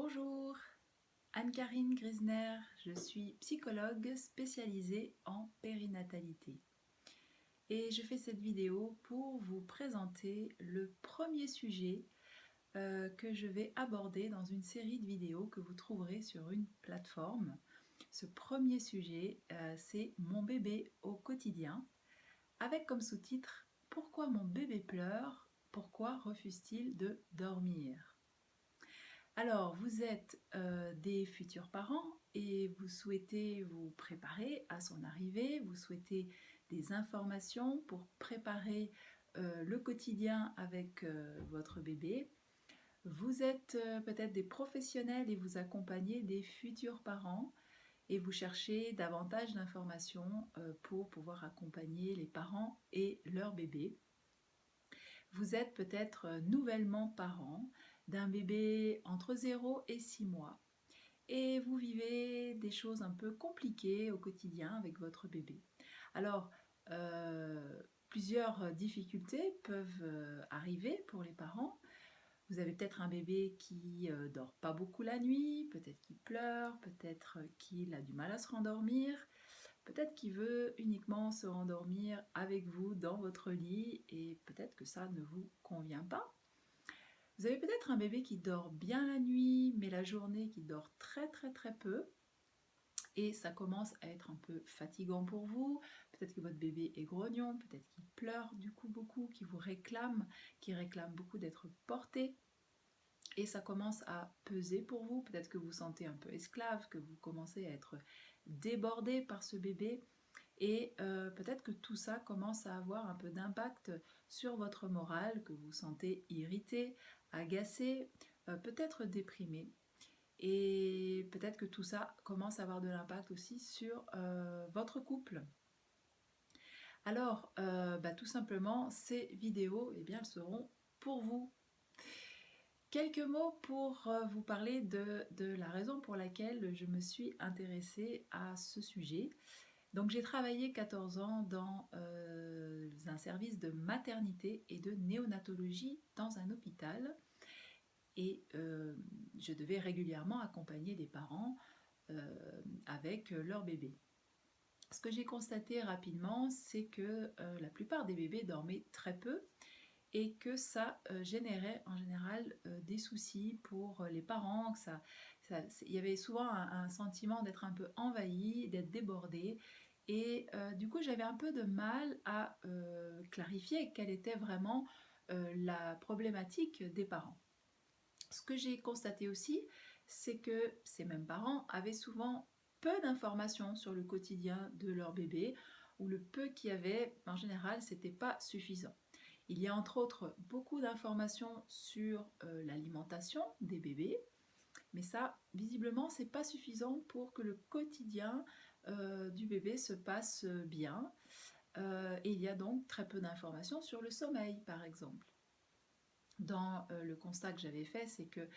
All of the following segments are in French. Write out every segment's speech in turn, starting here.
Bonjour, Anne-Carine Grisner, je suis psychologue spécialisée en périnatalité. Et je fais cette vidéo pour vous présenter le premier sujet que je vais aborder dans une série de vidéos que vous trouverez sur une plateforme. Ce premier sujet, c'est mon bébé au quotidien, avec comme sous-titre « Pourquoi mon bébé pleure? Pourquoi refuse-t-il de dormir ?» Alors, vous êtes des futurs parents et vous souhaitez vous préparer à son arrivée, vous souhaitez des informations pour préparer le quotidien avec votre bébé. Vous êtes peut-être des professionnels et vous accompagnez des futurs parents et vous cherchez davantage d'informations pour pouvoir accompagner les parents et leur bébé. Vous êtes peut-être nouvellement parent d'un bébé entre 0 et 6 mois et vous vivez des choses un peu compliquées au quotidien avec votre bébé. Alors, plusieurs difficultés peuvent arriver pour les parents. Vous avez peut-être un bébé qui dort pas beaucoup la nuit, peut-être qu'il pleure, peut-être qu'il a du mal à se rendormir, peut-être qu'il veut uniquement se rendormir avec vous dans votre lit et peut-être que ça ne vous convient pas. Vous avez peut-être un bébé qui dort bien la nuit, mais la journée qui dort très peu. Et ça commence à être un peu fatigant pour vous. Peut-être que votre bébé est grognon, peut-être qu'il pleure du coup beaucoup, qu'il réclame beaucoup d'être porté. Et ça commence à peser pour vous. Peut-être que vous sentez un peu esclave, que vous commencez à être débordé par ce bébé. Et peut-être que tout ça commence à avoir un peu d'impact sur votre morale, que vous sentez irrité, agacé, peut-être déprimé. Et peut-être que tout ça commence à avoir de l'impact aussi sur votre couple. Alors, tout simplement, ces vidéos, eh bien, elles seront pour vous. Quelques mots pour vous parler de la raison pour laquelle je me suis intéressée à ce sujet. Donc j'ai travaillé 14 ans dans un service de maternité et de néonatologie dans un hôpital et je devais régulièrement accompagner des parents avec leur bébé. Ce que j'ai constaté rapidement, c'est que la plupart des bébés dormaient très peu et que ça générait en général des soucis pour les parents, il y avait souvent un sentiment d'être un peu envahi, d'être débordé. Et du coup, j'avais un peu de mal à clarifier quelle était vraiment la problématique des parents. Ce que j'ai constaté aussi, c'est que ces mêmes parents avaient souvent peu d'informations sur le quotidien de leur bébé, ou le peu qu'il y avait, en général, c'était pas suffisant. Il y a entre autres beaucoup d'informations sur l'alimentation des bébés, mais ça, visiblement, c'est pas suffisant pour que le quotidien du bébé se passe bien. Et il y a donc très peu d'informations sur le sommeil, par exemple. Dans le constat que j'avais fait, c'est que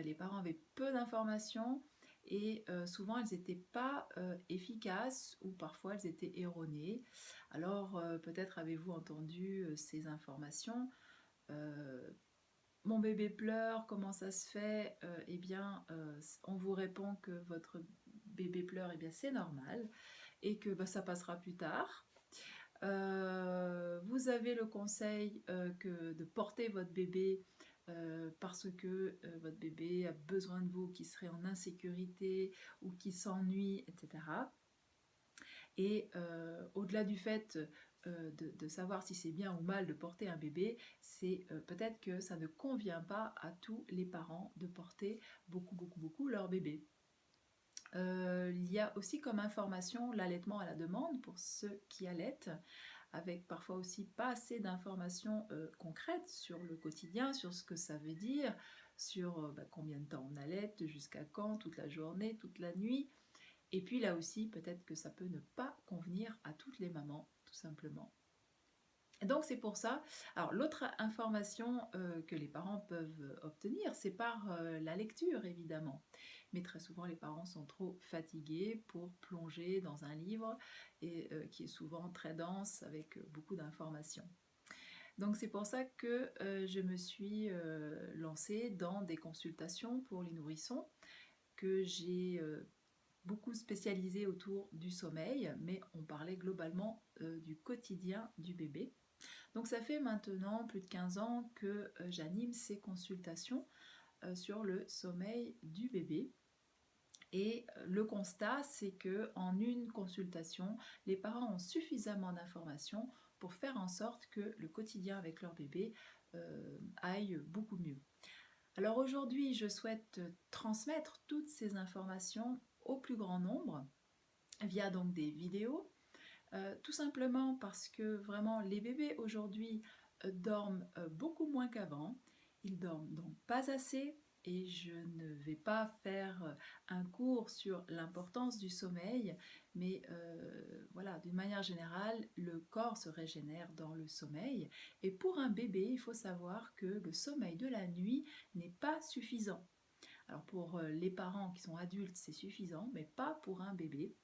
les parents avaient peu d'informations et souvent elles n'étaient pas efficaces ou parfois elles étaient erronées. Alors peut-être avez-vous entendu ces informations. Mon bébé pleure, comment ça se fait? Eh bien, on vous répond que votre bébé pleure, eh bien c'est normal et que ça passera plus tard. Vous avez le conseil de porter votre bébé parce que votre bébé a besoin de vous, qui serait en insécurité ou qui s'ennuie, etc. Et au-delà du fait de savoir si c'est bien ou mal de porter un bébé, c'est peut-être que ça ne convient pas à tous les parents de porter beaucoup leur bébé. Il y a aussi comme information l'allaitement à la demande pour ceux qui allaitent, avec parfois aussi pas assez d'informations concrètes sur le quotidien, sur ce que ça veut dire, sur combien de temps on allaite, jusqu'à quand, toute la journée, toute la nuit. Et puis là aussi, peut-être que ça peut ne pas convenir à toutes les mamans, tout simplement. Et donc c'est pour ça, alors l'autre information que les parents peuvent obtenir, c'est par la lecture évidemment. Mais très souvent les parents sont trop fatigués pour plonger dans un livre et qui est souvent très dense avec beaucoup d'informations. Donc c'est pour ça que je me suis lancée dans des consultations pour les nourrissons, que j'ai beaucoup spécialisé autour du sommeil, mais on parlait globalement du quotidien du bébé. Donc ça fait maintenant plus de 15 ans que j'anime ces consultations sur le sommeil du bébé. Et le constat, c'est que en une consultation, les parents ont suffisamment d'informations pour faire en sorte que le quotidien avec leur bébé aille beaucoup mieux. Alors aujourd'hui, je souhaite transmettre toutes ces informations au plus grand nombre via donc des vidéos, tout simplement parce que vraiment les bébés aujourd'hui dorment beaucoup moins qu'avant. Ils dorment donc pas assez et je ne vais pas faire un cours sur l'importance du sommeil, mais voilà, d'une manière générale, le corps se régénère dans le sommeil. Et pour un bébé, il faut savoir que le sommeil de la nuit n'est pas suffisant. Alors pour les parents qui sont adultes, c'est suffisant, mais pas pour un bébé,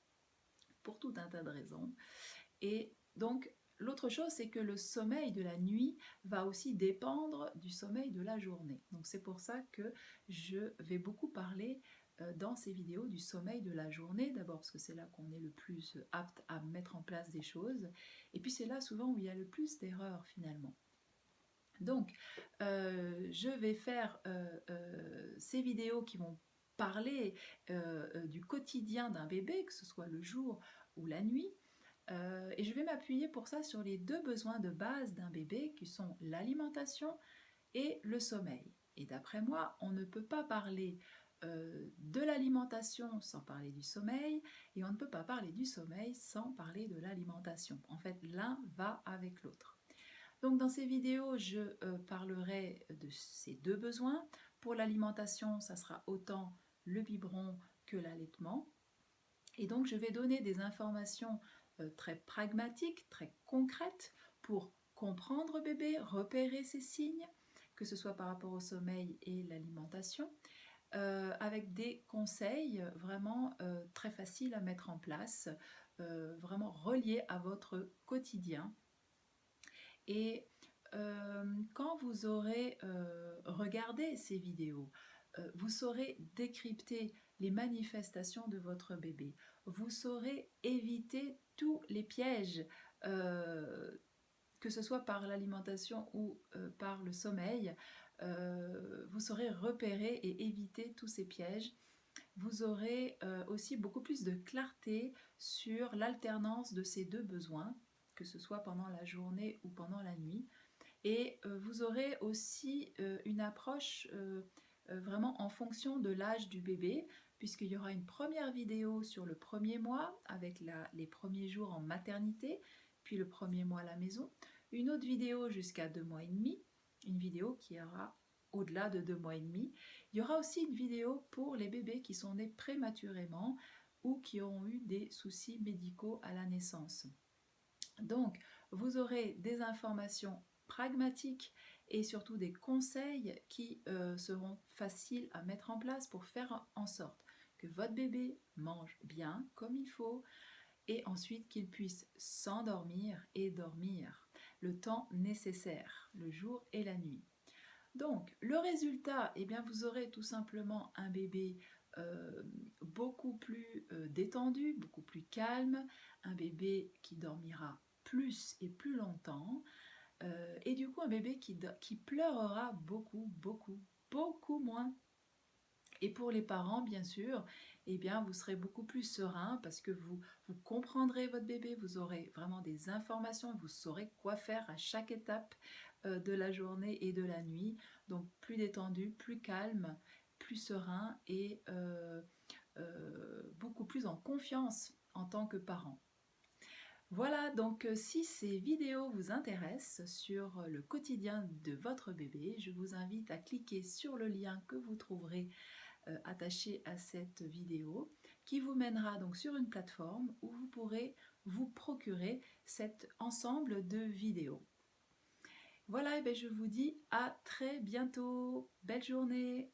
pour tout un tas de raisons. Et donc, l'autre chose, c'est que le sommeil de la nuit va aussi dépendre du sommeil de la journée. Donc, c'est pour ça que je vais beaucoup parler dans ces vidéos du sommeil de la journée. D'abord parce que c'est là qu'on est le plus apte à mettre en place des choses. Et puis, c'est là souvent où il y a le plus d'erreurs finalement. Donc, je vais faire ces vidéos qui vont parler du quotidien d'un bébé, que ce soit le jour ou la nuit. Et je vais m'appuyer pour ça sur les deux besoins de base d'un bébé qui sont l'alimentation et le sommeil. Et d'après moi, on ne peut pas parler de l'alimentation sans parler du sommeil et on ne peut pas parler du sommeil sans parler de l'alimentation. En fait, l'un va avec l'autre. Donc dans ces vidéos, je parlerai de ces deux besoins. Pour l'alimentation, ça sera autant le biberon que l'allaitement. Et donc je vais donner des informations très pragmatiques, très concrètes pour comprendre bébé, repérer ses signes, que ce soit par rapport au sommeil et l'alimentation, avec des conseils vraiment très faciles à mettre en place, vraiment reliés à votre quotidien. Et quand vous aurez regardé ces vidéos, vous saurez décrypter les manifestations de votre bébé. Vous saurez éviter tous les pièges, que ce soit par l'alimentation ou par le sommeil. Vous saurez repérer et éviter tous ces pièges. Vous aurez aussi beaucoup plus de clarté sur l'alternance de ces deux besoins, que ce soit pendant la journée ou pendant la nuit. Et vous aurez aussi une approche vraiment en fonction de l'âge du bébé, puisqu'il y aura une première vidéo sur le premier mois avec les premiers jours en maternité, puis le premier mois à la maison, une autre vidéo jusqu'à 2 mois et demi, une vidéo qui aura au-delà de 2 mois et demi. Il y aura aussi une vidéo pour les bébés qui sont nés prématurément ou qui ont eu des soucis médicaux à la naissance. Donc, vous aurez des informations pragmatiques et surtout des conseils qui seront faciles à mettre en place pour faire en sorte que votre bébé mange bien comme il faut et ensuite qu'il puisse s'endormir et dormir le temps nécessaire, le jour et la nuit. Donc, le résultat, eh bien, vous aurez tout simplement un bébé beaucoup plus détendu, beaucoup plus calme, un bébé qui dormira plus et plus longtemps, et du coup un bébé qui pleurera beaucoup, beaucoup, beaucoup moins. Et pour les parents, bien sûr, eh bien, vous serez beaucoup plus serein parce que vous comprendrez votre bébé, vous aurez vraiment des informations, vous saurez quoi faire à chaque étape de la journée et de la nuit. Donc plus détendu, plus calme, plus serein et beaucoup plus en confiance en tant que parent. Voilà, donc si ces vidéos vous intéressent sur le quotidien de votre bébé, je vous invite à cliquer sur le lien que vous trouverez attaché à cette vidéo qui vous mènera donc sur une plateforme où vous pourrez vous procurer cet ensemble de vidéos. Voilà, et bien je vous dis à très bientôt. Belle journée!